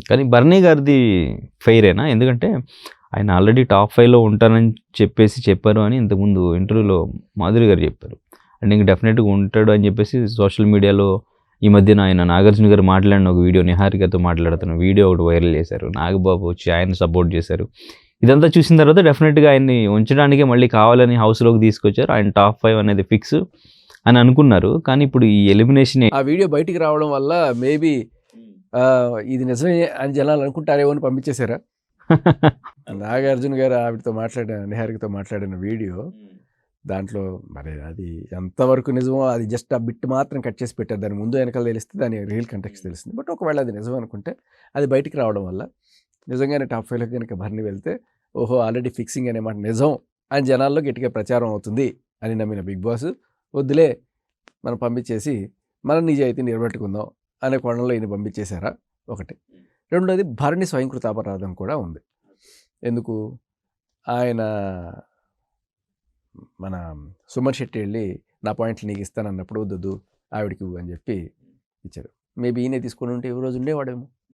కానీ బర్నీ గారిది ఫెయిరేనా? ఎందుకంటే ఆయన ఆల్రెడీ టాప్ 5లో ఉంటానని చెప్పారు అని ఇంతకుముందు ఇంటర్వ్యూలో మాధురి గారు చెప్పారు. అండ్ ఇంక డెఫినెట్‌గా ఉంటాడు అని చెప్పేసి సోషల్ మీడియాలో ఈ మధ్యన ఆయన నాగార్జున గారు మాట్లాడిన ఒక వీడియో, నిహారికతో మాట్లాడుతున్న వీడియో ఒకటి వైరల్ చేశారు. నాగబాబు వచ్చి ఆయన్ని సపోర్ట్ చేశారు. ఇదంతా చూసిన తర్వాత డెఫినెట్‌గా ఆయన్ని ఉంచడానికే మళ్ళీ కావాలని హౌస్‌లోకి తీసుకొచ్చారు. ఆయన టాప్ 5 అనేది ఫిక్స్ అని అనుకున్నారు. కానీ ఇప్పుడు ఈ ఎలిమినేషన్ ఆ వీడియో బయటికి రావడం వల్ల మేబీ ఇది నిజమే అని జనాలు అనుకుంటారేమో అని పంపించేశారా? నాగార్జున గారు ఆవిడతో నిహారికతో మాట్లాడిన వీడియో దాంట్లో మరి అది ఎంతవరకు నిజమో అది జస్ట్ ఆ బిట్ మాత్రం కట్ చేసి పెట్టారు. దాని ముందు వెనకాల తెలిస్తే దాని రియల్ కంటెక్స్ట్ తెలుస్తుంది. బట్ ఒకవేళ అది నిజం అనుకుంటే అది బయటికి రావడం వల్ల నిజంగానే టాప్ 5లోకి కనుక భరణి వెళ్తే ఓహో ఆల్రెడీ ఫిక్సింగ్ అనే మాట నిజం అని జనాల్లో గట్టిగా ప్రచారం అవుతుంది అని నమ్మిన బిగ్ బాస్ వద్దులే మనం పంపించేసి మన నిజాయితీ నిలబెట్టుకుందాం అనే కోణంలో ఈయన పంపించేశారా ఒకటి. రెండోది భరణి స్వయంకృత అపరాధం కూడా ఉంది. ఎందుకు ఆయన మన సుమన్ శెట్టి వెళ్ళి నా పాయింట్లు నీకు ఇస్తానన్నప్పుడు వద్దు ఆవిడకి అని చెప్పి ఇచ్చారు. మేబీ ఈయనే తీసుకొని ఉంటే ఈ రోజు ఉండేవాడేమో.